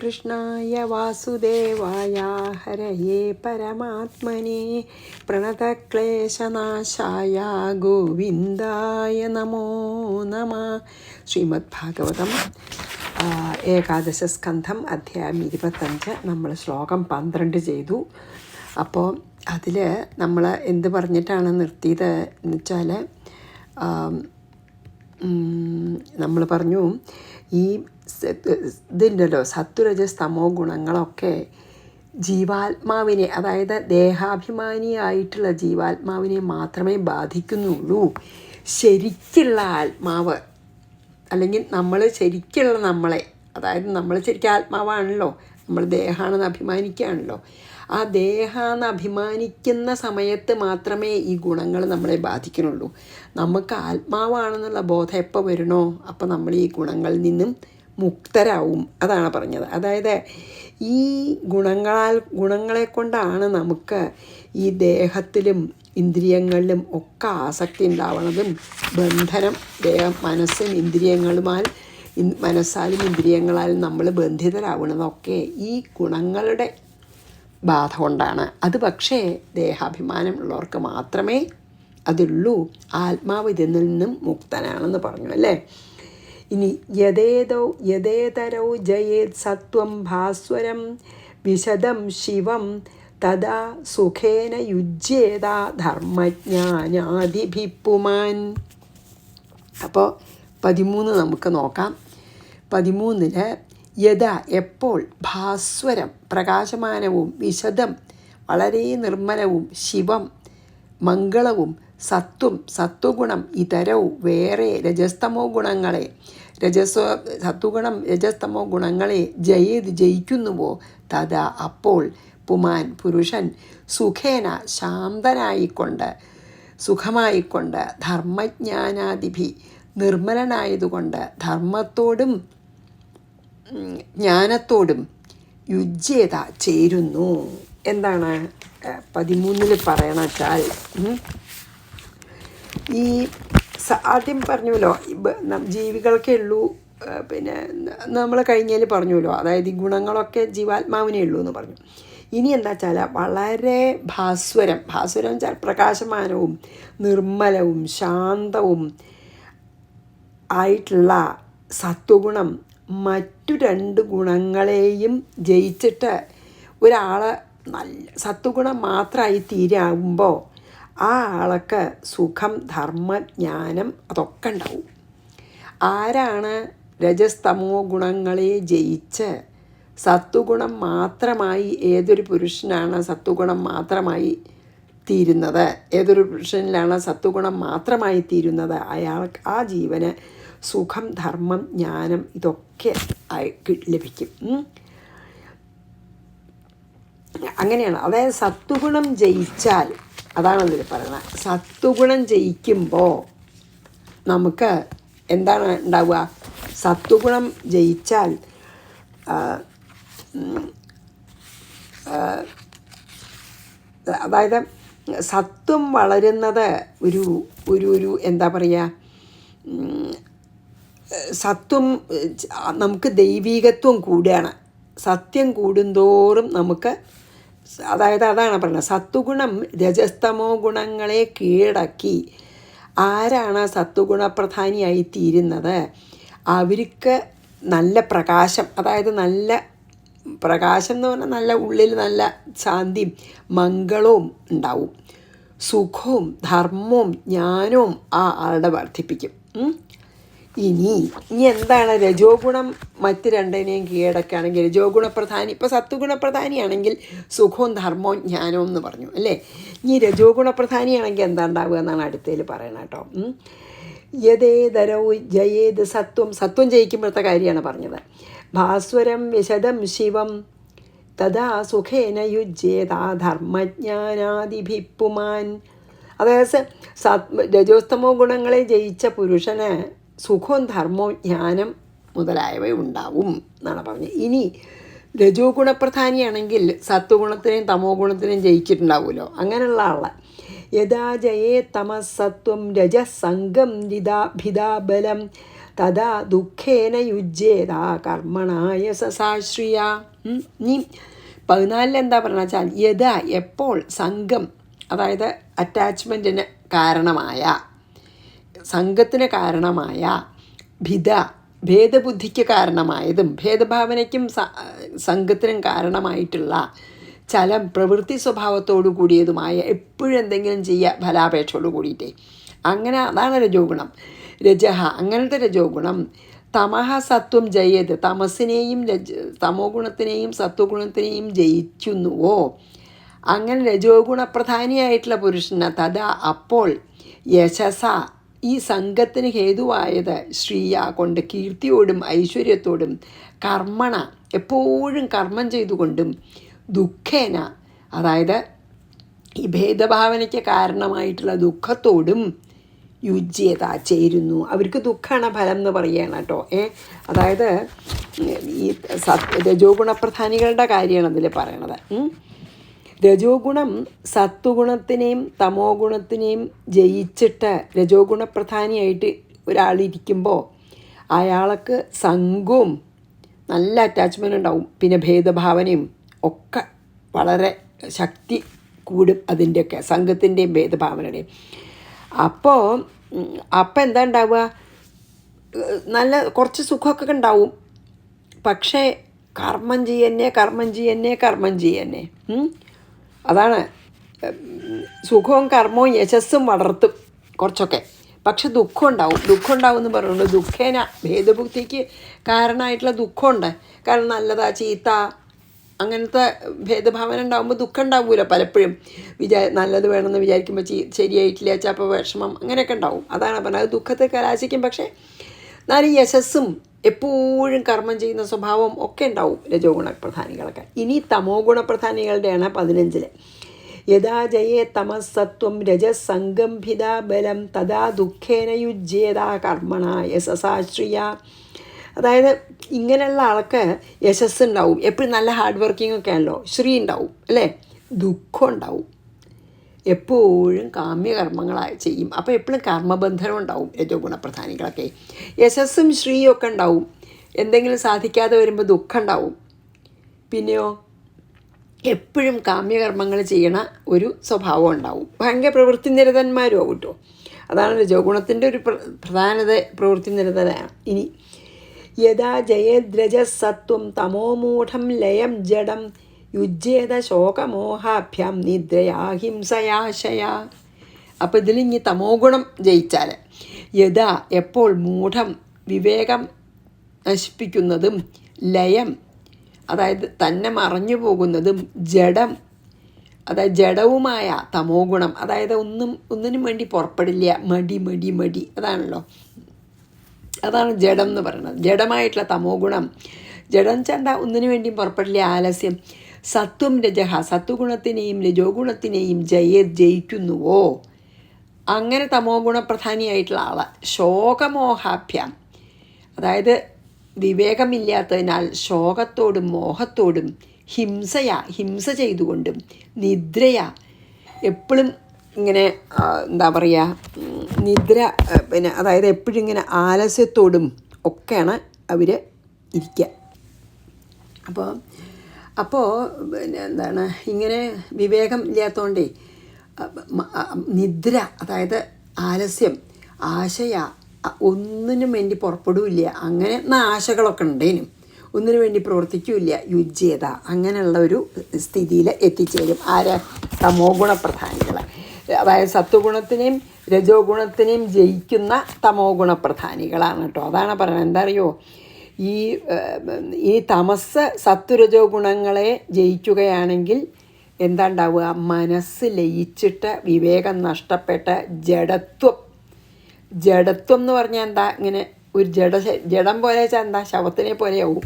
കൃഷ്ണായ വാസുദേവായ ഹരയേ പരമാത്മനെ പ്രണതക്ലേശനാശായ ഗോവിന്ദായ നമോ നമഃ. ശ്രീമദ് ഭാഗവതം ഏകാദശസ്കന്ധം അധ്യായം 25 നമ്മൾ ശ്ലോകം 12 ചെയ്തു. അപ്പോൾ അതിൽ നമ്മൾ എന്ത് പറഞ്ഞിട്ടാണ് നിർത്തിയത് എന്ന് വെച്ചാൽ നമ്മൾ പറഞ്ഞു ഈ ഇതുണ്ടല്ലോ സത്വരജസ് തമോ ഗുണങ്ങളൊക്കെ ജീവാത്മാവിനെ, അതായത് ദേഹാഭിമാനിയായിട്ടുള്ള ജീവാത്മാവിനെ മാത്രമേ ബാധിക്കുന്നുള്ളൂ. ശരിക്കുള്ള ആത്മാവ് അല്ലെങ്കിൽ നമ്മൾ ശരിക്കുള്ള നമ്മളെ, അതായത് നമ്മൾ ശരിക്കും ആത്മാവാണല്ലോ, നമ്മൾ ദേഹാണെന്ന് അഭിമാനിക്കുകയാണല്ലോ, ആ ദേഹാന്ന് അഭിമാനിക്കുന്ന സമയത്ത് മാത്രമേ ഈ ഗുണങ്ങൾ നമ്മളെ ബാധിക്കുന്നുള്ളൂ. നമുക്ക് ആത്മാവാണെന്നുള്ള ബോധം എപ്പോൾ വരണോ അപ്പോൾ നമ്മൾ ഈ ഗുണങ്ങളിൽ നിന്നും മുക്തരാവും. അതാണ് പറഞ്ഞത്. അതായത് ഈ ഗുണങ്ങളെ കൊണ്ടാണ് നമുക്ക് ഈ ദേഹത്തിലും ഇന്ദ്രിയങ്ങളിലും ഒക്കെ ആസക്തി ഉണ്ടാവണതും ബന്ധനം, മനസ്സും മനസ്സാലും ഇന്ദ്രിയങ്ങളാലും നമ്മൾ ബന്ധിതരാവണതൊക്കെ ഈ ഗുണങ്ങളുടെ ബാധ കൊണ്ടാണ്. അത് പക്ഷേ ദേഹാഭിമാനമുള്ളവർക്ക് മാത്രമേ അതുള്ളൂ. ആത്മാവ് ഇതിൽ നിന്നും മുക്തനാണെന്ന് പറഞ്ഞു അല്ലേ. ഇനി യഥേതരൗ ജയേത് സത്വം ഭാസ്വരം വിശദം ശിവം തഥാ സുഖേന യുജ്യേത ധർമ്മജ്ഞാനാദിഭിപ്പുമാൻ. അപ്പോൾ 13 നമുക്ക് നോക്കാം. 13 യഥാ എപ്പോൾ, ഭാസ്വരം പ്രകാശമാനവും, വിശദം വളരെ നിർമ്മലവും, ശിവം മംഗളവും, സത്വഗുണം ഇതരവും വേറെ രജസ്തമോ ഗുണങ്ങളെ, സത്വഗുണം രജസ്തമോ ഗുണങ്ങളെ ജയിക്കുന്നുവോ തഥാ അപ്പോൾ പുമാൻ പുരുഷൻ സുഖേന ശാന്തനായിക്കൊണ്ട് സുഖമായിക്കൊണ്ട് ധർമ്മജ്ഞാനാദിഭി നിർമ്മലനായതുകൊണ്ട് ധർമ്മത്തോടും ജ്ഞാനത്തോടും യുജ്യത ചേരുന്നു. എന്താണ് 13 പറയണ വെച്ചാൽ, ഈ ആദ്യം പറഞ്ഞല്ലോ ജീവികൾക്കേ ഉള്ളൂ, പിന്നെ നമ്മൾ കഴിഞ്ഞതിൽ പറഞ്ഞല്ലോ, അതായത് ഈ ഗുണങ്ങളൊക്കെ ജീവാത്മാവിനേ ഉള്ളൂ എന്ന് പറഞ്ഞു. ഇനി എന്താ വെച്ചാൽ വളരെ ഭാസ്വരം വെച്ചാൽ പ്രകാശമാനവും നിർമ്മലവും ശാന്തവും ആയിട്ടുള്ള സത്വഗുണം മറ്റു 2 ഗുണങ്ങളെയും ജയിച്ചിട്ട് ഒരാൾ നല്ല സത്വഗുണം മാത്രമായി തീരാകുമ്പോൾ ആ ആൾക്ക് സുഖം, ധർമ്മ, ജ്ഞാനം അതൊക്കെ ഉണ്ടാവും. ആരാണ് രജസ്തമോ ഗുണങ്ങളെ ജയിച്ച് സത്വഗുണം മാത്രമായി, ഏതൊരു പുരുഷനാണ് സത്വഗുണം മാത്രമായി തീരുന്നത്, ഏതൊരു പുരുഷനിലാണ് സത്വഗുണം മാത്രമായി തീരുന്നത്, അയാൾക്ക് ആ ജീവന് സുഖം, ധർമ്മം, ജ്ഞാനം ഇതൊക്കെ ലഭിക്കും. അങ്ങനെയാണ്. അതായത് സത്വഗുണം ജയിച്ചാൽ, അതാണ് അതിൽ പറയുന്നത്, സത്വഗുണം ജയിക്കുമ്പോൾ നമുക്ക് എന്താണ് ഉണ്ടാവുക? സത്വഗുണം ജയിച്ചാൽ അതായത് സത്വം വളരുന്നത് ഒരു എന്താ പറയുക, സത്വം നമുക്ക് ദൈവീകത്വം കൂടുകയാണ്. സത്യം കൂടുന്തോറും നമുക്ക്, അതായത് അതാണ് പറയുന്നത്, സത്വഗുണം രജസ്തമോ ഗുണങ്ങളെ കീഴടക്കി ആരാണ് സത്വഗുണപ്രധാനിയായി തീരുന്നത് അവർക്ക് നല്ല പ്രകാശം, അതായത് നല്ല പ്രകാശം എന്ന് പറഞ്ഞാൽ നല്ല ഉള്ളിൽ നല്ല ശാന്തിയും മംഗളവും ഉണ്ടാവും, സുഖവും ധർമ്മവും ജ്ഞാനവും ആ ആളുടെ വർദ്ധിപ്പിക്കും. ഇനി എന്താണ് രജോ ഗുണം മറ്റ് 2നെയും കീഴടക്കുകയാണെങ്കിൽ രജോ ഗുണപ്രധാനി, ഇപ്പോൾ സത്വഗുണപ്രധാനിയാണെങ്കിൽ സുഖവും ധർമ്മവും ജ്ഞാനവും എന്ന് പറഞ്ഞു അല്ലേ. ഇനി രജോ ഗുണപ്രധാനിയാണെങ്കിൽ എന്താ ഉണ്ടാവുക എന്നാണ് അടുത്തതിൽ പറയണം കേട്ടോ. യഥേതരൗ ജയേത് സത്വം ജയിക്കുമ്പോഴത്തെ കാര്യമാണ് പറഞ്ഞത്. ഭാസ്വരം വിശദം ശിവം തഥാ സുഖേന യുജ്യേത ധർമ്മജ്ഞാനാദിഭിപ്പുമാൻ. അതായത് രജോസ്തമോ ഗുണങ്ങളെ ജയിച്ച പുരുഷന് സുഖവും ധർമ്മവും ജ്ഞാനം മുതലായവ ഉണ്ടാവും എന്നാണ് പറഞ്ഞത്. ഇനി രജോ ഗുണപ്രധാനിയാണെങ്കിൽ സത്വഗുണത്തിനെയും തമോ ഗുണത്തിനെയും ജയിച്ചിട്ടുണ്ടാവുമല്ലോ, അങ്ങനെയുള്ള ആളെ യഥാ ജയേ തമസത്വം രജസംഗം ഭിദാബലം തഥാ ദുഃഖേന യുജ്യേത കർമ്മണായ സസാശ്രിയ. ഇനി 14 എന്താ പറഞ്ഞ വെച്ചാൽ യഥാ എപ്പോൾ സംഘം, അതായത് അറ്റാച്ച്മെൻറ്റിന് കാരണമായ, സംഘത്തിന് കാരണമായ, ഭേദബുദ്ധിക്ക് കാരണമായതും ഭേദഭാവനയ്ക്കും സംഘത്തിനും കാരണമായിട്ടുള്ള ചലം പ്രവൃത്തി സ്വഭാവത്തോടു കൂടിയതുമായ, എപ്പോഴും എന്തെങ്കിലും ചെയ്യുക ഫലാപേക്ഷയോട് കൂടിയിട്ടേ, അങ്ങനെ അതാണ് രജോ ഗുണം. രജഹ അങ്ങനത്തെ രജോ ഗുണം. തമഹ സത്വം ജയത്, തമസിനെയും തമോ ഗുണത്തിനെയും സത്വഗുണത്തിനെയും ജയിക്കുന്നുവോ, അങ്ങനെ രജോ ഗുണപ്രധാനിയായിട്ടുള്ള പുരുഷന് തഥാ അപ്പോൾ യശസ ഈ സംഘത്തിന് ഹേതുവായത് ശ്രീയ കൊണ്ട് കീർത്തിയോടും ഐശ്വര്യത്തോടും കർമ്മണ എപ്പോഴും കർമ്മം ചെയ്തുകൊണ്ടും ദുഃഖേന അതായത് ഈ ഭേദഭാവനയ്ക്ക് കാരണമായിട്ടുള്ള ദുഃഖത്തോടും യുജ്യത ചേരുന്നു. അവർക്ക് ദുഃഖമാണ് ഫലം എന്ന് പറയുകയാണ് കേട്ടോ. അതായത് ഈ രജോ ഗുണപ്രധാനികളുടെ കാര്യമാണ് അതിൽ പറയണത്. രജോ ഗുണം സത്വഗുണത്തിനെയും തമോ ഗുണത്തിനെയും ജയിച്ചിട്ട് രജോ ഗുണപ്രധാനിയായിട്ട് ഒരാളിരിക്കുമ്പോൾ അയാൾക്ക് സംഘവും നല്ല അറ്റാച്ച്മെൻ്റ് ഉണ്ടാവും, പിന്നെ ഭേദഭാവനയും ഒക്കെ വളരെ ശക്തി കൂടും, അതിൻ്റെയൊക്കെ സംഘത്തിൻ്റെയും ഭേദഭാവനയുടെയും. അപ്പോൾ എന്താ ഉണ്ടാവുക, നല്ല കുറച്ച് സുഖമൊക്കെ ഉണ്ടാവും. പക്ഷേ കർമ്മം ചെയ്യന്നെ അതാണ് സുഖവും കർമ്മവും യശസ്സും വളർത്തും കുറച്ചൊക്കെ. പക്ഷെ ദുഃഖം ഉണ്ടാവും എന്ന് പറയുന്നത് ദുഃഖേന ഭേദബുദ്ധിക്ക് കാരണമായിട്ടുള്ള ദുഃഖമുണ്ട്. കാരണം നല്ലതാ ചീത്ത അങ്ങനത്തെ ഭേദഭാവന ഉണ്ടാകുമ്പോൾ ദുഃഖം ഉണ്ടാവില്ല പലപ്പോഴും. നല്ലത് വേണമെന്ന് വിചാരിക്കുമ്പോൾ ശരിയായിട്ടില്ല, അപ്പോൾ വിഷമം അങ്ങനെയൊക്കെ ഉണ്ടാവും. അതാണ് പറഞ്ഞത്, അത് ദുഃഖത്തെ കലാശിക്കും. പക്ഷേ എന്നാലും യശസ്സും എപ്പോഴും കർമ്മം ചെയ്യുന്ന സ്വഭാവം ഒക്കെ ഉണ്ടാവും രജോ ഗുണപ്രധാനികളൊക്കെ. ഇനി തമോ ഗുണപ്രധാനികളുടെയാണ് 15. യഥാ ജയേ തമസത്വം രജസംഗംഭിത ബലം തഥാ ദുഃഖേന യുജ്യേത കർമ്മണ യശസാശ്രിയ. അതായത് ഇങ്ങനെയുള്ള ആൾക്ക് യശസ് ഉണ്ടാവും, എപ്പോഴും നല്ല ഹാർഡ് വർക്കിംഗ് ഒക്കെ ആണല്ലോ, ശ്രീ ഉണ്ടാവും അല്ലേ, ദുഃഖം ഉണ്ടാവും, എപ്പോഴും കാമ്യകർമ്മങ്ങളായി ചെയ്യും. അപ്പോൾ എപ്പോഴും കർമ്മബന്ധനം ഉണ്ടാവും രജോ ഗുണപ്രധാനികളൊക്കെ. യശസ്സും ശ്രീയും ഒക്കെ ഉണ്ടാവും, എന്തെങ്കിലും സാധിക്കാതെ വരുമ്പോൾ ദുഃഖം ഉണ്ടാവും. പിന്നെയോ എപ്പോഴും കാമ്യകർമ്മങ്ങൾ ചെയ്യണ ഒരു സ്വഭാവം ഉണ്ടാവും, ഭയങ്കര പ്രവൃത്തി നിരതന്മാരും ആവും കേട്ടോ. അതാണ് രജോ ഗുണത്തിൻ്റെ ഒരു പ്രധാനത, പ്രവൃത്തി നിരതനാണ്. ഇനി യഥാ ജയദ്രജസത്വം തമോമൂഢം ലയം ജഡം യുജ്യേത ശോകമോഹാഭ്യാം നിദ്രയാഹിംസയാശയ. അപ്പോൾ ഇതിൽ ഇനി തമോ ഗുണം ജയിച്ചാൽ യഥാ എപ്പോൾ മൂഢം വിവേകം നശിപ്പിക്കുന്നതും ലയം അതായത് തന്നെ മറഞ്ഞു പോകുന്നതും ജഡം അതായത് ജഡവുമായ തമോ ഗുണം, അതായത് ഒന്നിനും വേണ്ടി പുറപ്പെടില്ല, മടി അതാണല്ലോ, അതാണ് ജഡം എന്ന് പറയുന്നത്. ജഡമായിട്ടുള്ള തമോ ഗുണം, ജഡം ചെണ്ട ഒന്നിനു വേണ്ടിയും പുറപ്പെടില്ല, ആലസ്യം. സത്വം രജഹ സത്വഗുണത്തിനെയും രജോ ഗുണത്തിനെയും ജയിക്കുന്നുവോ, അങ്ങനെ തമോ ഗുണപ്രധാനിയായിട്ടുള്ള ആള് ശോകമോഹാഭ്യാം അതായത് വിവേകമില്ലാത്തതിനാൽ ശോകത്തോടും മോഹത്തോടും ഹിംസ ചെയ്തുകൊണ്ടും നിദ്രയ എപ്പോഴും ഇങ്ങനെ എന്താ പറയുക നിദ്ര പിന്നെ അതായത് എപ്പോഴും ഇങ്ങനെ ആലസ്യത്തോടും ഒക്കെയാണ് അവർ ഇരിക്കുക. അപ്പോൾ പിന്നെ എന്താണ് ഇങ്ങനെ വിവേകം ഇല്ലാത്തതുകൊണ്ടേ നിദ്ര അതായത് ആലസ്യം, ആശയ ഒന്നിനും വേണ്ടി പുറപ്പെടില്ല, അങ്ങനെ ആശകളൊക്കെ ഉണ്ടേനും ഒന്നിനു വേണ്ടി പ്രവർത്തിക്കില്ല, യുജ്യത അങ്ങനെയുള്ള ഒരു സ്ഥിതിയിൽ എത്തിച്ചേരും. തമോ ഗുണപ്രധാനികളെ, അതായത് സത്വഗുണത്തിനെയും രജോ ഗുണത്തിനെയും ജയിക്കുന്ന തമോ ഗുണപ്രധാനികളാണ് കേട്ടോ. അതാണ് പറയുന്നത്. എന്താ അറിയോ, ഈ തമസ് സത്വരജോ ഗുണങ്ങളെ ജയിക്കുകയാണെങ്കിൽ എന്താ ഉണ്ടാവുക, മനസ്സ് ലയിച്ചിട്ട് വിവേകം നഷ്ടപ്പെട്ട് ജഡത്വം എന്ന് പറഞ്ഞാൽ എന്താ, ഇങ്ങനെ ഒരു ജഡം പോലെ വെച്ചാൽ എന്താ, ശവത്തിനെ പോലെയാവും.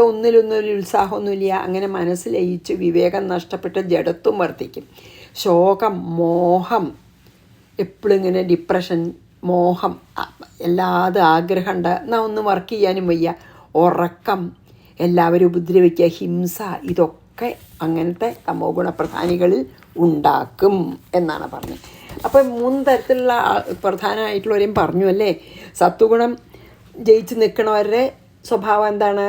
ഒന്നിലൊന്നൊരു ഉത്സാഹമൊന്നുമില്ല, അങ്ങനെ മനസ്സ് ലയിച്ച് വിവേകം നഷ്ടപ്പെട്ട് ജഡത്വം വർദ്ധിക്കും. ശോകം, മോഹം, എപ്പോഴും ഇങ്ങനെ ഡിപ്രഷൻ, മോഹം, എല്ലാതും ആഗ്രഹമുണ്ട്, എന്നാൽ ഒന്നും വർക്ക് ചെയ്യാനും വയ്യ, ഉറക്കം, എല്ലാവരും ഉപദ്രവിക്കുക, ഹിംസ, ഇതൊക്കെ അങ്ങനത്തെ തമോ ഗുണപ്രധാനികളിൽ ഉണ്ടാക്കും എന്നാണ് പറഞ്ഞത്. അപ്പോൾ 3 തരത്തിലുള്ള പ്രധാനമായിട്ടുള്ളവരെയും പറഞ്ഞു അല്ലേ. സത്വഗുണം ജയിച്ച് നിൽക്കണവരുടെ സ്വഭാവം എന്താണ്?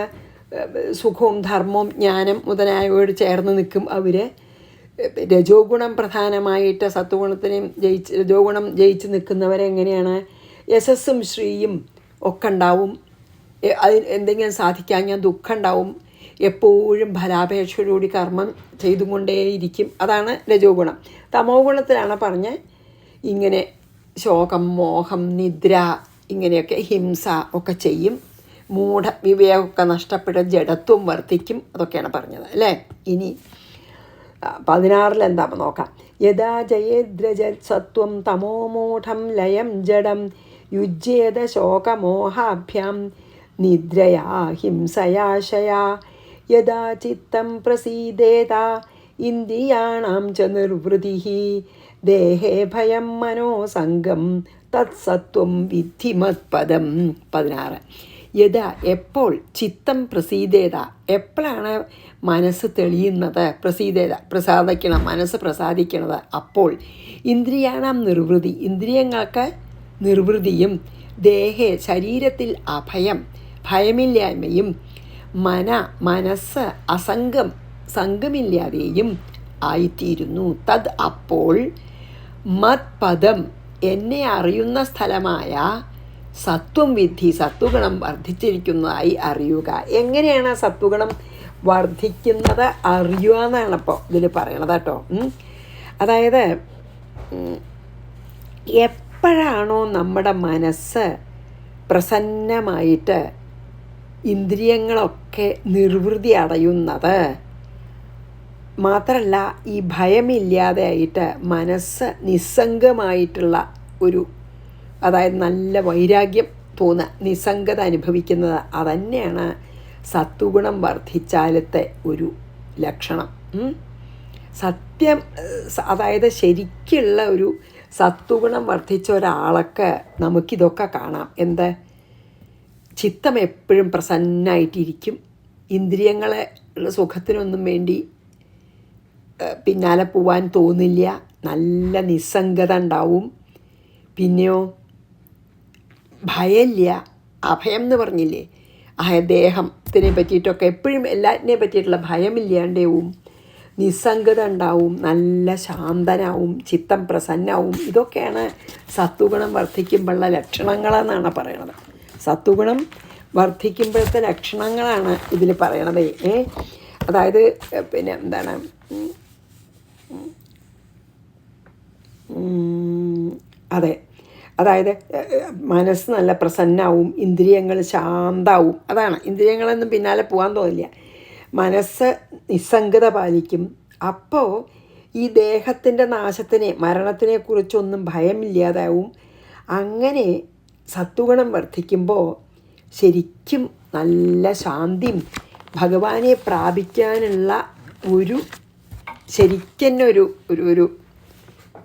സുഖവും ധർമ്മവും ജ്ഞാനം മുതലായവയോട് ചേർന്ന് നിൽക്കും അവർ. രജോ ഗുണം പ്രധാനമായിട്ട് സത്വഗുണത്തിനെയും രജോ ഗുണം ജയിച്ച് നിൽക്കുന്നവരെങ്ങനെയാണ്? യശസ്സും ശ്രീയും ഒക്കെ ഉണ്ടാവും. അതിന് എന്തെങ്കിലും സാധിക്കാൻ ദുഃഖം ഉണ്ടാവും. എപ്പോഴും ഫലാപേക്ഷയോടുകൂടി കർമ്മം ചെയ്തുകൊണ്ടേയിരിക്കും. അതാണ് രജോ ഗുണം. തമോ ഗുണത്തിലാണ് പറഞ്ഞ് ഇങ്ങനെ ശോകം, മോഹം, നിദ്ര, ഇങ്ങനെയൊക്കെ ഹിംസ ഒക്കെ ചെയ്യും. വിവേകമൊക്കെ നഷ്ടപ്പെട്ട് ജഡത്വം വർദ്ധിക്കും. അതൊക്കെയാണ് പറഞ്ഞത് അല്ലേ. ഇനി 16 എന്താ നോക്കാം. യഥാ ജയേദ്രജ സത്വം തമോ മൂഢം ലയം ജഡം യുജ്യേത ശോകമോഹാഭ്യാം നിദ്രയാ ഹിംസയാശയാ യഥാ ചിത്തം പ്രസീദേത ഇന്ദ്രിയാണാം ച നിർവൃതിഃ ദേഹേ ഭയം മനോസംഗം തത്സത്വം വിദ്ധി മത്പദം. 16 യഥാ എപ്പോൾ ചിത്തം പ്രസീദേത എപ്പോഴാണ് മനസ്സ് തെളിയുന്നത്? പ്രസീദേത പ്രസാദിക്കണം, മനസ്സ് പ്രസാദിക്കണത് അപ്പോൾ. ഇന്ദ്രിയാണാം നിർവൃതി ഇന്ദ്രിയങ്ങൾക്ക് നിർവൃതിയും ദേഹേ ശരീരത്തിൽ അഭയം ഭയമില്ലായ്മയും മനസ്സ് അസംഗം സംഘമില്ലാതെയും ആയിത്തീരുന്നു. തത് അപ്പോൾ മത്പദം എന്നെ അറിയുന്ന സ്ഥലമായ സത്വം വിദ്ധി സത്വഗുണം വർദ്ധിച്ചിരിക്കുന്നതായി അറിയുക. എങ്ങനെയാണ് സത്വഗുണം വർദ്ധിക്കുന്നത് അറിയുക എന്നാണ് ഇപ്പോൾ ഇതിൽ പറയണത് കേട്ടോ. അതായത് എപ്പോഴാണോ നമ്മുടെ മനസ്സ് പ്രസന്നമായിട്ട് ഇന്ദ്രിയങ്ങളൊക്കെ നിർവൃതി അടയുന്നത്, മാത്രമല്ല ഈ ഭയമില്ലാതെ ആയിട്ട് മനസ്സ് നിസ്സംഗമായിട്ടുള്ള ഒരു, അതായത് നല്ല വൈരാഗ്യം തോന്നുക, നിസ്സംഗത അനുഭവിക്കുന്നത്, അതന്നെയാണ് സത്വഗുണം വർദ്ധിച്ചാലത്തെ ഒരു ലക്ഷണം. സത്യം, അതായത് ശരിക്കുള്ള ഒരു സത്വഗുണം വർദ്ധിച്ച ഒരാളൊക്കെ നമുക്കിതൊക്കെ കാണാം. എന്ത്? ചിത്തം എപ്പോഴും പ്രസന്നമായിട്ടിരിക്കും. ഇന്ദ്രിയങ്ങളെ സുഖത്തിനൊന്നും വേണ്ടി പിന്നാലെ പോവാൻ തോന്നില്ല. നല്ല നിസ്സംഗത ഉണ്ടാവും. പിന്നെയോ ഭയമില്ല. അഭയം എന്ന് പറഞ്ഞില്ലേ, ദേഹത്തിനെ പറ്റിയിട്ടൊക്കെ എപ്പോഴും എല്ലാറ്റിനെ പറ്റിയിട്ടുള്ള ഭയമില്ലാണ്ടാവും. നിസ്സംഗത ഉണ്ടാവും. നല്ല ശാന്തനാവും. ചിത്തം പ്രസന്നാവും. ഇതൊക്കെയാണ് സത്വഗുണം വർദ്ധിക്കുമ്പോഴുള്ള ലക്ഷണങ്ങളെന്നാണ് പറയണത്. സത്വഗുണം വർദ്ധിക്കുമ്പോഴത്തെ ലക്ഷണങ്ങളാണ് ഇതിൽ പറയണത്. അതായത് പിന്നെ എന്താണ്, അതെ, അതായത് മനസ്സ് നല്ല പ്രസന്നാവും, ഇന്ദ്രിയങ്ങൾ ശാന്താവും. അതാണ്, ഇന്ദ്രിയങ്ങളൊന്നും പിന്നാലെ പോകാൻ തോന്നില്ല. മനസ്സ് നിസ്സംഗത പാലിക്കും. അപ്പോൾ ഈ ദേഹത്തിൻ്റെ നാശത്തിനെ മരണത്തിനെ കുറിച്ചൊന്നും ഭയമില്ലാതാവും. അങ്ങനെ സത്വഗുണം വർദ്ധിക്കുമ്പോൾ ശരിക്കും നല്ല ശാന്തിയും ഭഗവാനെ പ്രാപിക്കാനുള്ള ഒരു ശരിക്കും ഒരു ഒരു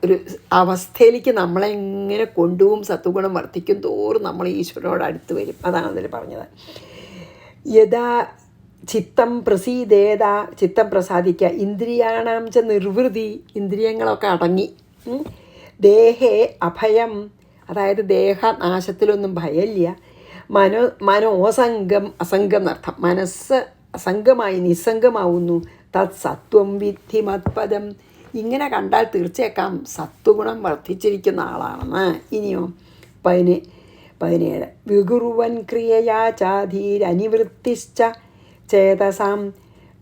ഒരു അവസ്ഥയിലേക്ക് നമ്മളെങ്ങനെ കൊണ്ടുപോകും. സത്വഗുണം വർദ്ധിക്കും തോറും നമ്മൾ ഈശ്വരനോട് അടുത്ത് വരും. അതാണ് അതിൽ പറഞ്ഞത്. യഥാ ചിത്തം പ്രസീദേത ചിത്തം പ്രസാദിക്കുക, ഇന്ദ്രിയാണാം ച നിർവൃതി ഇന്ദ്രിയങ്ങളൊക്കെ അടങ്ങി, ദേഹേ അഭയം അതായത് ദേഹനാശത്തിലൊന്നും ഭയമില്ല, മനോസംഗം അസംഗം എന്നർത്ഥം, മനസ്സ് അസംഗമായി നിസ്സംഗമാവുന്നു. തത് സത്വം വിദ്ധി മത്പദം. ഇങ്ങനെ കണ്ടാൽ തീർച്ചയാക്കാം സത്വഗുണം വർദ്ധിച്ചിരിക്കുന്ന ആളാണെന്ന്. ഇനിയോ 17 വികുർവൻ ക്രിയയാ ചാധീരനിവൃത്തിശ്ച ചേതസാം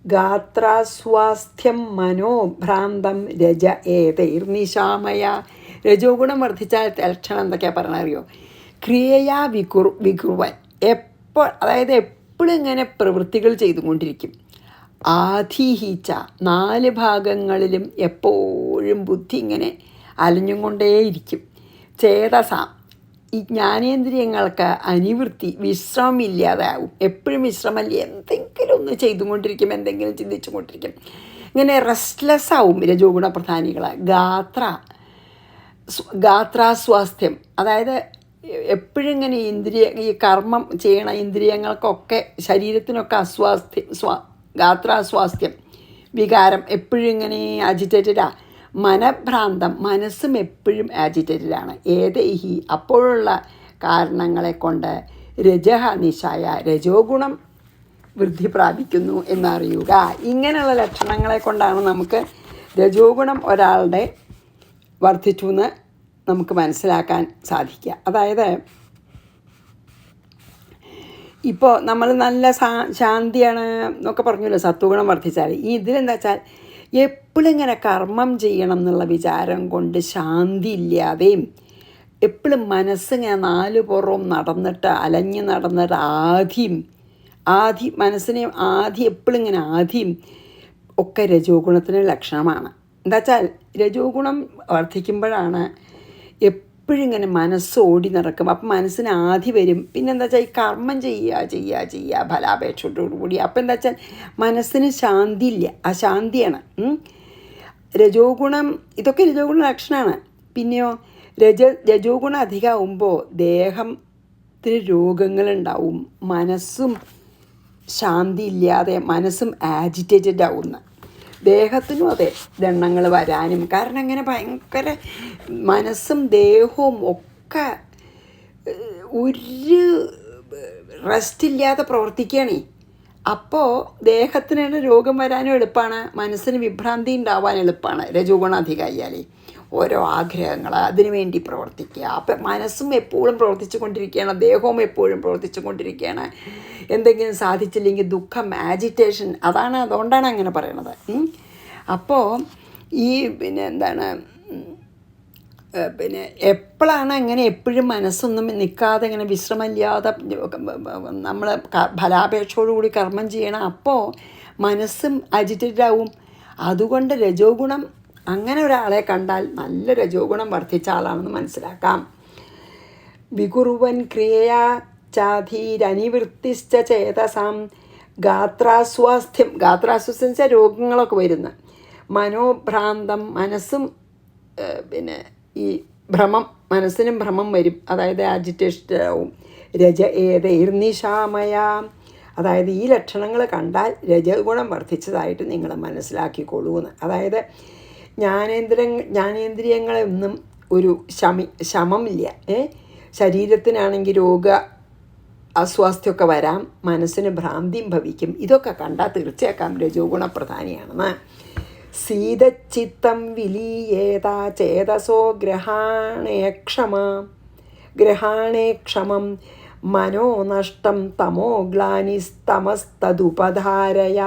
ഗാത്രാസ്വാസ്ഥ്യം മനോഭ്രാന്തം രജ ഏതൈർനിശാമയ. രജോ ഗുണം വർദ്ധിച്ചാൽ ലക്ഷണം എന്തൊക്കെയാണ് പറഞ്ഞാൽ അറിയോ? ക്രിയയാ വികുർവൻ എപ്പോൾ, അതായത് എപ്പോഴും ഇങ്ങനെ പ്രവൃത്തികൾ ചെയ്തുകൊണ്ടിരിക്കും. ആധീഹിച്ച 4 ഭാഗങ്ങളിലും എപ്പോഴും ബുദ്ധി ഇങ്ങനെ അലഞ്ഞും കൊണ്ടേയിരിക്കും. ചേതസാം ഈ ജ്ഞാനേന്ദ്രിയങ്ങൾക്ക് അനിവൃത്തി വിശ്രമമില്ലാതാവും. എപ്പോഴും വിശ്രമമില്ല, എന്തെങ്കിലും ഒന്ന് ചെയ്തുകൊണ്ടിരിക്കും, എന്തെങ്കിലും ചിന്തിച്ചു കൊണ്ടിരിക്കും. ഇങ്ങനെ റെസ്റ്റ്ലെസ് ആവും രജോ ഗുണ പ്രധാനികൾ. ഗാത്രാസ്വാസ്ഥ്യം അതായത് എപ്പോഴും ഇങ്ങനെ ഈ കർമ്മം ചെയ്യണ ഇന്ദ്രിയങ്ങൾക്കൊക്കെ ശരീരത്തിനൊക്കെ ഗാത്രാസ്വാസ്ഥ്യം വികാരം എപ്പോഴും ഇങ്ങനെ ആജിറ്റേറ്റഡാണ്. മനഭ്രാന്തം മനസ്സും എപ്പോഴും ആജിറ്റേറ്റഡാണ്. ഏതൈഹി അപ്പോഴുള്ള കാരണങ്ങളെ കൊണ്ട് രജഃ നിശായ, രജോ ഗുണം വൃദ്ധി പ്രാപിക്കുന്നു എന്നറിയുക. ഇങ്ങനെയുള്ള ലക്ഷണങ്ങളെ കൊണ്ടാണ് നമുക്ക് രജോ ഗുണം ഒരാളുടെ വർദ്ധിച്ചു എന്ന് നമുക്ക് മനസ്സിലാക്കാൻ സാധിക്കുക. അതായത് ഇപ്പോൾ നമ്മൾ നല്ല ശാന്തിയാണ് എന്നൊക്കെ പറഞ്ഞല്ലോ സത്വഗുണം വർദ്ധിച്ചാൽ. ഇതിലെന്താ വെച്ചാൽ എപ്പോഴും ഇങ്ങനെ കർമ്മം ചെയ്യണം എന്നുള്ള വിചാരം കൊണ്ട് ശാന്തി ഇല്ലാതെയും എപ്പോഴും മനസ്സിങ്ങനെ നാല് പുറവും നടന്നിട്ട് അലഞ്ഞ് നടന്നിട്ട് മനസ്സിനെ എപ്പോഴും ഇങ്ങനെ ആധിയും ഒക്കെ രജോ ഗുണത്തിന് ലക്ഷണമാണ്. എന്താ വെച്ചാൽ രജോ ഗുണം വർദ്ധിക്കുമ്പോഴാണ് എപ്പോഴും ഇങ്ങനെ മനസ്സ് ഓടി നടക്കും. അപ്പം മനസ്സിന് ആധി വരും. പിന്നെ എന്താ വെച്ചാൽ ഈ കർമ്മം ചെയ്യുക ഫലാപേക്ഷയോടുകൂടി. അപ്പം എന്താ വെച്ചാൽ മനസ്സിന് ശാന്തി ഇല്ല, അശാന്തിയാണ്. രജോ ഗുണം, ഇതൊക്കെ രജോ ഗുണ ലക്ഷണമാണ്. പിന്നെയോ രജോ ഗുണം അധികമാകുമ്പോൾ ദേഹത്തിന് രോഗങ്ങളുണ്ടാവും, മനസ്സും ശാന്തി ഇല്ലാതെ മനസ്സും ആജിറ്റേറ്റഡ് ആവുന്ന, ദേഹത്തിനും അതെ ദണ്ണങ്ങൾ വരാനും. കാരണം അങ്ങനെ ഭയങ്കര മനസ്സും ദേഹവും ഒക്കെ ഒരു റെസ്റ്റ് ഇല്ലാതെ പ്രവർത്തിക്കുകയാണ്. അപ്പോൾ ദേഹത്തിന് രോഗം വരാനും എളുപ്പമാണ്, മനസ്സിന് വിഭ്രാന്തി ഉണ്ടാവാൻ എളുപ്പമാണ് രജോ ഗുണം അധികമായാൽ. ഓരോ ആഗ്രഹങ്ങൾ അതിനു വേണ്ടി പ്രവർത്തിക്കുക. അപ്പം മനസ്സും എപ്പോഴും പ്രവർത്തിച്ചു കൊണ്ടിരിക്കുകയാണ്, ദേഹവും എപ്പോഴും പ്രവർത്തിച്ചു കൊണ്ടിരിക്കുകയാണ്. എന്തെങ്കിലും സാധിച്ചില്ലെങ്കിൽ ദുഃഖം, ആജിറ്റേഷൻ, അതുകൊണ്ടാണ് അങ്ങനെ പറയണത്. അപ്പോൾ ഈ എപ്പോഴാണ് അങ്ങനെ എപ്പോഴും മനസ്സൊന്നും നിൽക്കാതെ ഇങ്ങനെ വിശ്രമമില്ലാതെ നമ്മൾ ഫലാപേക്ഷയോടുകൂടി കർമ്മം ചെയ്യണം, അപ്പോൾ മനസ്സും അജിറ്റേറ്റഡ് ആവും. അതുകൊണ്ട് രജോ ഗുണം, അങ്ങനെ ഒരാളെ കണ്ടാൽ നല്ല രജോ ഗുണം വർദ്ധിച്ച ആളാണെന്ന് മനസ്സിലാക്കാം. വികുറുവൻ ക്രിയയാ ചാധീരനിവൃത്തിശ്ച ചേതസാം ഗാത്രാസ്വാസ്ഥ്യം, ഗാത്രാസ്വാസ്ഥ്യം വെച്ചാൽ രോഗങ്ങളൊക്കെ വരുന്ന, മനോഭ്രാന്തം, മനസ്സും ഈ ഭ്രമം, മനസ്സിനും ഭ്രമം വരും, അതായത് ആജിറ്റേഷൻ ആവും. രജ ഏതൈർനിശാമയ, അതായത് ഈ ലക്ഷണങ്ങൾ കണ്ടാൽ രജഗുണം വർദ്ധിച്ചതായിട്ട് നിങ്ങൾ മനസ്സിലാക്കിക്കൊള്ളൂന്ന്. അതായത് ജ്ഞാനേന്ദ്രിയങ്ങളൊന്നും ഒരു ശമമില്ല. ശരീരത്തിനാണെങ്കിൽ അസ്വാസ്ഥ്യമൊക്കെ വരാം, മനസ്സിന് ഭ്രാന്തിയും ഭവിക്കും. ഇതൊക്കെ കണ്ടാൽ തീർച്ചയാക്കാം രജോ ഗുണപ്രധാനിയാണെന്ന്. സീതച്ചിത്തം വിലീയേത ചേതസോ ഗ്രഹാണേക്ഷമം മനോനഷ്ടം തമോ ഗ്ലാനിസ്തമസ്തദുപധാരയ.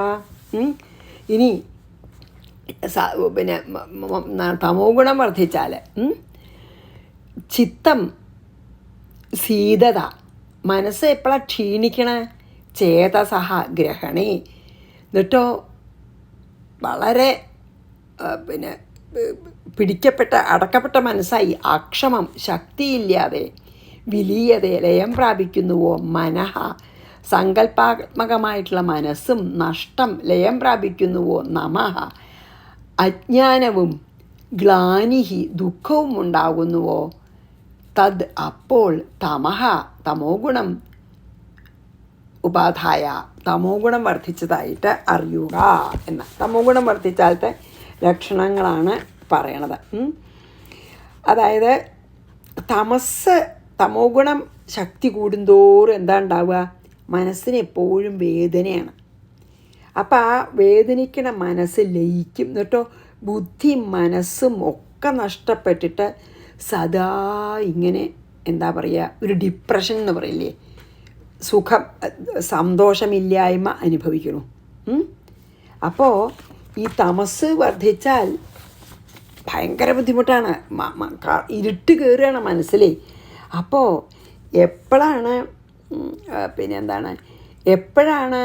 ഇനി തമോ ഗുണം വർദ്ധിച്ചാൽ ചിത്തം സീതത, മനസ്സ് എപ്പോഴാണ് ക്ഷീണിക്കണ, ചേതസഹ ഗ്രഹണേ, എന്നിട്ടോ വളരെ അടക്കപ്പെട്ട മനസ്സായി, അക്ഷമം ശക്തിയില്ലാതെ, വിലീയതെ ലയം പ്രാപിക്കുന്നുവോ, മനഃ സങ്കല്പാത്മകമായിട്ടുള്ള മനസ്സും നഷ്ടം ലയം പ്രാപിക്കുന്നുവോ, നമഃ അജ്ഞാനവും ഗ്ലാനിഹി ദുഃഖവും ഉണ്ടാകുന്നുവോ, തദ് അപ്പോൾ തമോ ഗുണം ഉപാധായ, തമോ ഗുണം വർദ്ധിച്ചതായിട്ട് അറിയുക എന്ന. തമോ ഗുണം വർദ്ധിച്ചാലത്തെ ലക്ഷണങ്ങളാണ് പറയണത്. അതായത് തമോ ഗുണം ശക്തി കൂടുന്തോറും എന്താ ഉണ്ടാവുക, മനസ്സിന് എപ്പോഴും വേദനയാണ്. അപ്പം ആ വേദനിക്കണ മനസ്സ് ലയിക്കും. എന്നിട്ടോ ബുദ്ധിയും മനസ്സും ഒക്കെ നഷ്ടപ്പെട്ടിട്ട് സദാ ഇങ്ങനെ എന്താ പറയുക, ഒരു ഡിപ്രഷൻ എന്ന് പറയില്ലേ, സന്തോഷമില്ലായ്മ അനുഭവിക്കണു. അപ്പോൾ ഈ തമസ് വർദ്ധിച്ചാൽ ഭയങ്കര ബുദ്ധിമുട്ടാണ്, ഇരുട്ട് കയറുകയാണ് മനസ്സിൽ. അപ്പോൾ എപ്പോഴാണ് എപ്പോഴാണ്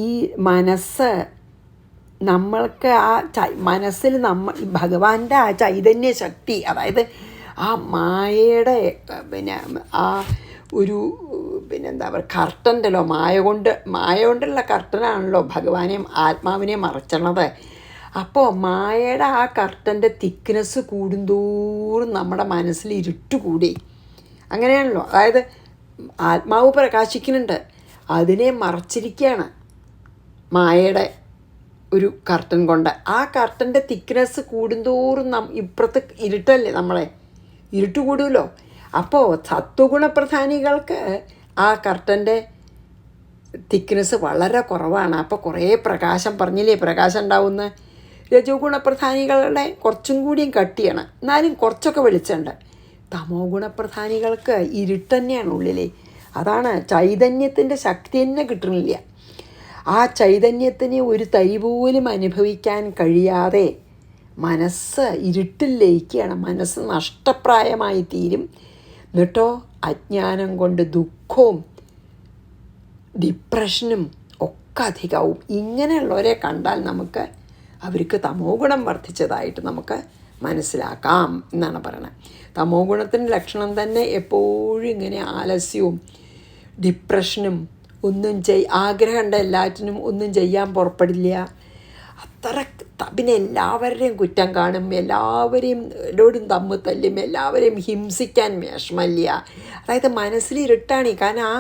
ഈ മനസ്സ് നമ്മൾക്ക് മനസ്സിൽ ഭഗവാന്റെ ആ ചൈതന്യ ശക്തി, അതായത് ആ മായയുടെ ആ ഒരു കർട്ടൻ്റെല്ലോ, മായ കൊണ്ടുള്ള കർട്ടനാണല്ലോ ഭഗവാനെയും ആത്മാവിനെയും മറച്ചണത്. അപ്പോൾ മായയുടെ ആ കർട്ടൻ്റെ തിക്നെസ് കൂടുന്തോറും നമ്മുടെ മനസ്സിൽ ഇരുട്ട് കൂടി. അങ്ങനെയാണല്ലോ, അതായത് ആത്മാവ് പ്രകാശിക്കുന്നുണ്ട്, അതിനെ മറച്ചിരിക്കുകയാണ് മായയുടെ ഒരു കർട്ടൻ കൊണ്ട്. ആ കർട്ടൻ്റെ തിക്നെസ് കൂടുന്തോറും ഇപ്പുറത്ത് ഇരുട്ടല്ലേ, നമ്മളെ ഇരുട്ട് കൂടുമല്ലോ. അപ്പോൾ സത്വഗുണപ്രധാനികൾക്ക് ആ കർട്ടൻ്റെ തിക്നെസ് വളരെ കുറവാണ്. അപ്പോൾ കുറേ പ്രകാശം, പറഞ്ഞില്ലേ പ്രകാശം ഉണ്ടാവുന്ന. രജോ ഗുണപ്രധാനികളുടെ കുറച്ചും കൂടിയും കട്ടിയാണ്, എന്നാലും കുറച്ചൊക്കെ വെളിച്ചമുണ്ട്. തമോ ഗുണപ്രധാനികൾക്ക് ഇരുട്ട് തന്നെയാണ് ഉള്ളിലെ. അതാണ് ചൈതന്യത്തിൻ്റെ ശക്തി തന്നെ കിട്ടണില്ല. ആ ചൈതന്യത്തിന് ഒരു തരി പോലും അനുഭവിക്കാൻ കഴിയാതെ മനസ്സ് ഇരുട്ടിൽ ലയിക്കുകയാണ്. മനസ്സ് നഷ്ടപ്രായമായി തീരും. എന്നിട്ടോ അജ്ഞാനം കൊണ്ട് ദുഃഖവും ഡിപ്രഷനും ഒക്കെ അധികമാവും. ഇങ്ങനെയുള്ളവരെ കണ്ടാൽ നമുക്ക് അവർക്ക് തമോ ഗുണം വർദ്ധിച്ചതായിട്ട് നമുക്ക് മനസ്സിലാക്കാം എന്നാണ് പറയുന്നത്. തമോ ഗുണത്തിൻ്റെ ലക്ഷണം തന്നെ എപ്പോഴും ഇങ്ങനെ ആലസ്യവും ഡിപ്രഷനും, ഒന്നും ആഗ്രഹമുണ്ട് എല്ലാറ്റിനും ഒന്നും ചെയ്യാൻ പുറപ്പെടില്ല. അത്ര പിന്നെ എല്ലാവരുടെയും കുറ്റം കാണും, എല്ലാവരെയും തമ്മിൽ തല്ലും, എല്ലാവരെയും ഹിംസിക്കാൻ വിഷമമില്ല. അതായത് മനസ്സിൽ ഇരുട്ടാണ്. കാരണം ആ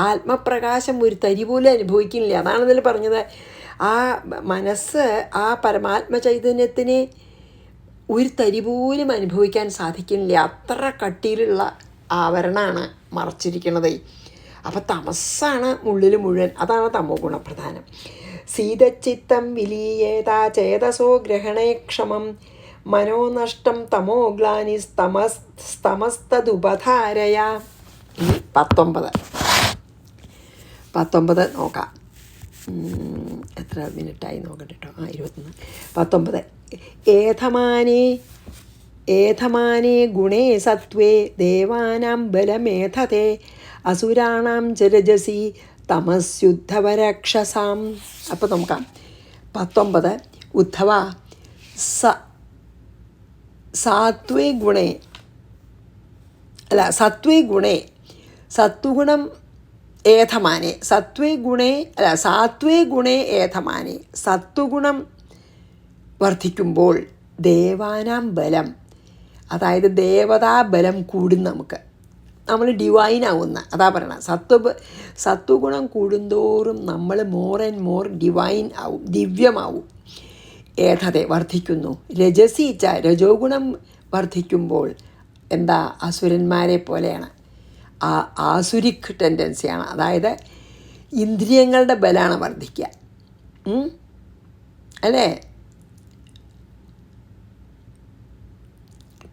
ആത്മപ്രകാശം ഒരു തരി പോലും അനുഭവിക്കുന്നില്ല. അതാണ് ഇതിൽ പറഞ്ഞത്. ആ മനസ്സ് ആ പരമാത്മ ചൈതന്യത്തിന് ഒരു തരി പോലും അനുഭവിക്കാൻ സാധിക്കുന്നില്ല. അത്ര കട്ടിയിലുള്ള ആവരണമാണ് മറച്ചിരിക്കുന്നത്. അപ്പം തമസ്സാണ് ഉള്ളിൽ മുഴുവൻ. അതാണ് തമോ ഗുണപ്രധാനം. സീതച്ചിത്തം വിലീയേതാ ചേതസോ ഗ്രഹണേ ക്ഷമം മനോനഷ്ടം തമോ ഗ്ലാനിസ്തമസ്തദുപധാരയ. 19 നോക്കാം. എത്ര മിനിറ്റായി നോക്കട്ടെ കേട്ടോ. 21. 19. ഏധമാനേ ഗുണേ സത്വേ ദേവാനാം ബലമേധതേ അസുരാണാം ചരജസി തമസ്യുദ്ധവരക്ഷസാം. അപ്പോൾ നോക്കാം. 19. ഉദ്ധവ സത്വേ ഗുണേ സത്വഗുണം ഏധമാനെ സാത്വേ ഗുണേ ഏധമാനെ. സത്വഗുണം വർദ്ധിക്കുമ്പോൾ ദേവാനാം ബലം, അതായത് ദേവതാ ബലം കൂടും. നമ്മൾ ഡിവൈനാവുന്ന അതാ പറയണം. സത്വഗുണം കൂടുന്തോറും നമ്മൾ മോർ ആൻഡ് മോർ ഡിവൈൻ ആവും, ദിവ്യമാവും. ഏധതെ വർദ്ധിക്കുന്നു. രജോ ഗുണം വർദ്ധിക്കുമ്പോൾ എന്താ, അസുരന്മാരെ പോലെയാണ്. ആസുരിക് ടെൻഡൻസിയാണ്. അതായത് ഇന്ദ്രിയങ്ങളുടെ ബലമാണ് വർദ്ധിക്കുക, അല്ലേ?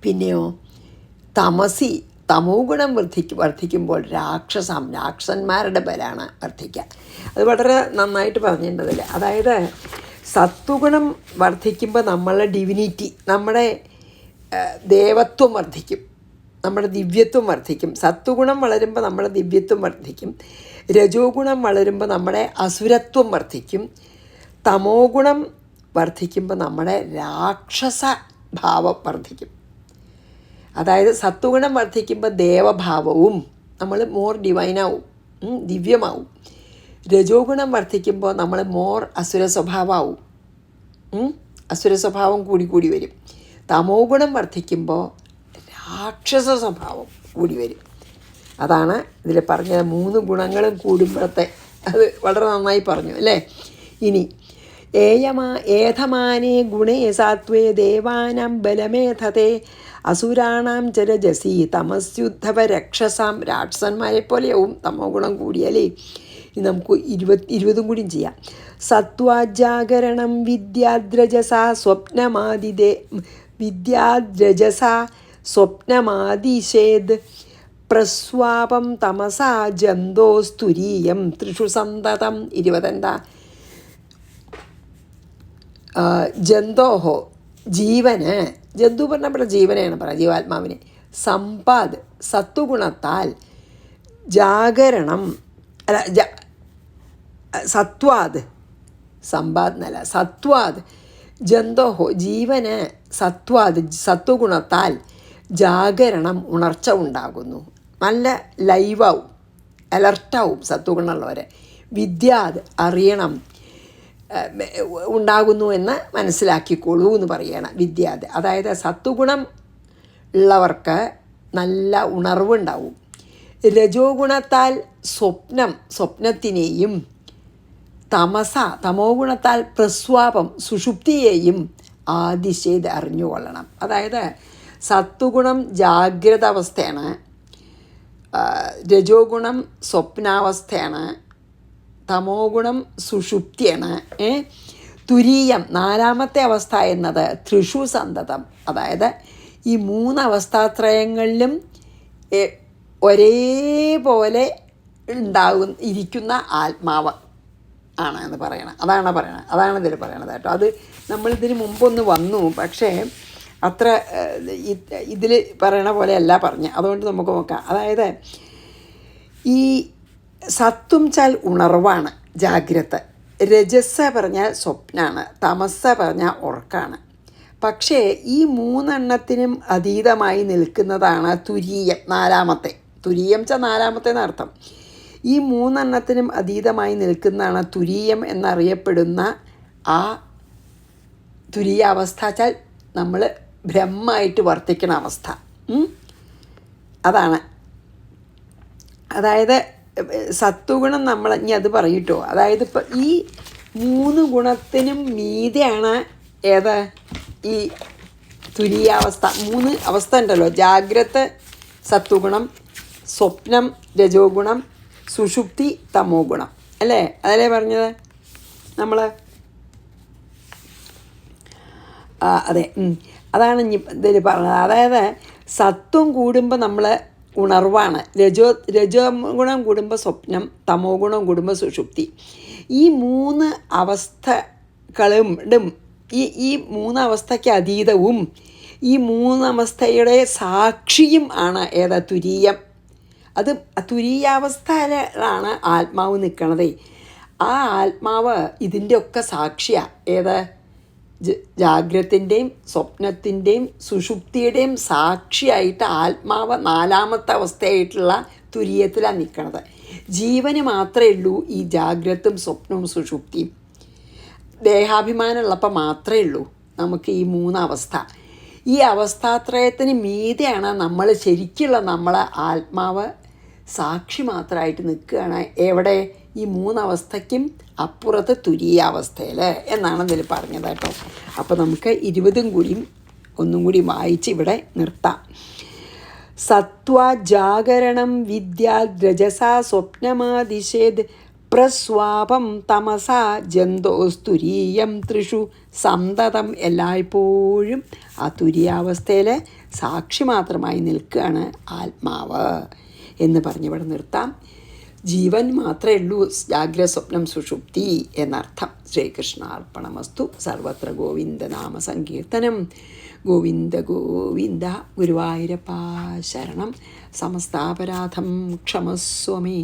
പിന്നെയോ തമോ ഗുണം വർദ്ധിക്കുമ്പോൾ രാക്ഷസന്മാരുടെ ബലമാണ് വർദ്ധിക്കുക. അത് വളരെ നന്നായിട്ട് പറഞ്ഞിട്ടുണ്ടതില്ല. അതായത് സത്വഗുണം വർദ്ധിക്കുമ്പോൾ നമ്മളെ ഡിവിനിറ്റി, നമ്മുടെ ദേവത്വം വർദ്ധിക്കും, നമ്മുടെ ദിവ്യത്വം വർദ്ധിക്കും. സത്വഗുണം വളരുമ്പോൾ നമ്മുടെ ദിവ്യത്വം വർദ്ധിക്കും. രജോ ഗുണം വളരുമ്പോൾ നമ്മുടെ അസുരത്വം വർദ്ധിക്കും. തമോ ഗുണം വർദ്ധിക്കുമ്പോൾ നമ്മുടെ രാക്ഷസ ഭാവം വർദ്ധിക്കും. അതായത് സത്വഗുണം വർദ്ധിക്കുമ്പോൾ ദേവഭാവവും നമ്മൾ മോർ ഡിവൈനാവും, ദിവ്യമാവും. രജോ ഗുണം വർദ്ധിക്കുമ്പോൾ നമ്മൾ മോർ അസുര സ്വഭാവമാവും, അസുര സ്വഭാവം കൂടി വരും. തമോ ഗുണം വർദ്ധിക്കുമ്പോൾ രാക്ഷസ സ്വഭാവം കൂടി വരും. അതാണ് ഇതിൽ പറഞ്ഞത്. 3 ഗുണങ്ങളും കൂടുമ്പോഴത്തെ അത് വളരെ നന്നായി പറഞ്ഞു, അല്ലേ? ഇനി ഏധമാനേ ഗുണേ സാത്വേ ദേവാനാം ബലമേധതേ അസുരാണാം ചരജസി തമസ്യുദ്ധവരക്ഷസാം. രാക്ഷസന്മാരെ പോലെയാവും തമോ ഗുണം കൂടിയാലേ. ഇനി നമുക്ക് 20 കൂടിയും ചെയ്യാം. സത്വാജാഗരണം സ്വപ്നമാദിശേദ് പ്രസ്വാപം തമസാ ജന്തോസ്തുരീയം ത്രിഷു സന്തതം. 20 എന്താ? ജന്തോഹോ ജീവന്, ജന്തു പറഞ്ഞപ്പോൾ ജീവനെയാണ് പറയുക, ജീവാത്മാവിനെ. സമ്പാദ് സത്വഗുണത്താൽ ജാഗരണം സത്വാദ്, സമ്പാദ് എന്നല്ല, സത്വാദ് ജന്തോഹോ ജീവന് സത്വഗുണത്താൽ ജാഗരണം ഉണർച്ച ഉണ്ടാകുന്നു. നല്ല ലൈവാവും, അലർട്ടാവും സത്വഗുണമുള്ളവരെ. വിദ്യാത് അറിയണം ഉണ്ടാകുന്നു എന്ന് മനസ്സിലാക്കിക്കോളൂ എന്ന് പറയുകയാണ് വിദ്യാത്. അതായത് സത്വഗുണം ഉള്ളവർക്ക് നല്ല ഉണർവുണ്ടാവും. രജോ ഗുണത്താൽ സ്വപ്നത്തിനെയും തമോ ഗുണത്താൽ പ്രസ്വാപം സുഷുപ്തിയെയും ആദിശേത് അറിഞ്ഞുകൊള്ളണം. അതായത് സത്വഗുണം ജാഗ്രത അവസ്ഥയാണ്, രജോ ഗുണം സ്വപ്നാവസ്ഥയാണ്, തമോ ഗുണം സുഷുപ്തിയാണ്. തുരീയം 4ാമത്തെ അവസ്ഥ എന്നത് ത്രിഷു സന്തതം, അതായത് ഈ 3 അവസ്ഥാത്രയങ്ങളിലും ഒരേപോലെ ഇരിക്കുന്ന ആത്മാവ് ആണ് എന്ന് പറയണം. അതാണ് ഇതിൽ പറയണത് കേട്ടോ. അത് നമ്മളിതിന് മുമ്പൊന്ന് വന്നു, പക്ഷേ അത്ര ഇതിൽ പറയണ പോലെയല്ല പറഞ്ഞ്. അതുകൊണ്ട് നമുക്ക് നോക്കാം. അതായത് ഈ സത്വം ചാൽ ഉണർവാണ്, ജാഗ്രത. രജസ് പറഞ്ഞാൽ സ്വപ്നാണ്, തമസ് പറഞ്ഞാൽ ഉറക്കാണ്. പക്ഷേ ഈ 3 അതീതമായി നിൽക്കുന്നതാണ് തുരീയം, 4ാമത്തെ. തുരീയം ച 4ാമത്തെ എന്നർത്ഥം. ഈ 3 അതീതമായി നിൽക്കുന്നതാണ് തുരീയം എന്നറിയപ്പെടുന്ന ആ തുരീയാവസ്ഥ. വെച്ചാൽ നമ്മൾ ബ്രഹ്മമായിട്ട് വർത്തിക്കുന്ന അവസ്ഥ. അതാണ്. അതായത് സത്വഗുണം നമ്മൾ ഇനി അത് പറയൂട്ടോ. അതായത് ഇപ്പം ഈ 3 ഗുണത്തിനും മീതെയാണ് ഏത് ഈ തുരീയാവസ്ഥ. 3 അവസ്ഥ ഉണ്ടല്ലോ, ജാഗ്രത സത്വഗുണം, സ്വപ്നം രജോ ഗുണം, സുഷുപ്തി തമോ ഗുണം, അല്ലേ? അതല്ലേ പറഞ്ഞത് നമ്മൾ? അതെ, അതാണ് ഇനി ഇതിൽ പറഞ്ഞത്. അതായത് സത്വം കൂടുമ്പോൾ നമ്മൾ ഉണർവാണ്, രജോ ഗുണം കൂടുമ്പോൾ സ്വപ്നം, തമോ ഗുണം കൂടുമ്പോൾ സുഷുപ്തി. ഈ 3 അവസ്ഥകളും ഈ 3 അവസ്ഥയ്ക്ക് അതീതവും ഈ 3 അവസ്ഥയുടെ സാക്ഷിയും ആണ് ഏതാ തുരീയം. അത് തുരീയാവസ്ഥയിലാണ് ആത്മാവ് നിൽക്കണതേ. ആ ആത്മാവ് ഇതിൻ്റെ ഒക്കെ സാക്ഷിയാണ്. ഏത് ജാഗ്രത്തിൻ്റെയും സ്വപ്നത്തിൻ്റെയും സുഷുപ്തിയുടെയും സാക്ഷിയായിട്ട് ആത്മാവ് 4ാമത്തെ അവസ്ഥയായിട്ടുള്ള തുരീയത്തിലാണ് നിൽക്കണത്. ജീവന് മാത്രമേ ഉള്ളൂ ഈ ജാഗ്രതും സ്വപ്നവും സുഷുപ്തിയും. ദേഹാഭിമാനമുള്ളപ്പോൾ മാത്രമേ ഉള്ളൂ നമുക്ക് ഈ 3 അവസ്ഥ. ഈ അവസ്ഥാത്രയത്തിന് മീതെയാണ് നമ്മൾ ശരിക്കുള്ള നമ്മളെ ആത്മാവ് സാക്ഷി മാത്രമായിട്ട് നിൽക്കുകയാണ്. എവിടെ? ഈ 3 അവസ്ഥയ്ക്കും അപ്പുറത്ത് തുരീയാവസ്ഥയിൽ എന്നാണ് ഇതിൽ പറഞ്ഞത് കേട്ടോ. അപ്പോൾ നമുക്ക് 20 ഒന്നും കൂടി വായിച്ച് ഇവിടെ നിർത്താം. സത്വ ജാഗരണം വിദ്യാ രജസാ സ്വപ്നമാദിശേത് പ്രസ്വാപം തമസാ ജന്തോസ്തുരീയം ത്രിഷു സന്തതം. എല്ലായ്പ്പോഴും ആ തുരീയാവസ്ഥയിൽ സാക്ഷി മാത്രമായി നിൽക്കുകയാണ് ആത്മാവ് എന്ന് പറഞ്ഞിവിടെ നിർത്താം. ജീവൻ മാത്രമേ ഉള്ളൂ ജാഗ്രത സ്വപ്നം സുഷുപ്തി എന്നർത്ഥം. ശ്രീകൃഷ്ണാർപ്പണമസ്തു. സർവത്ര ഗോവിന്ദനാമ സങ്കീർത്തനം. ഗോവിന്ദ ഗോവിന്ദ. ഗുരുവായൂരപ്പാ ശരണം. സമസ്താപരാധം ക്ഷമസ്വമേ.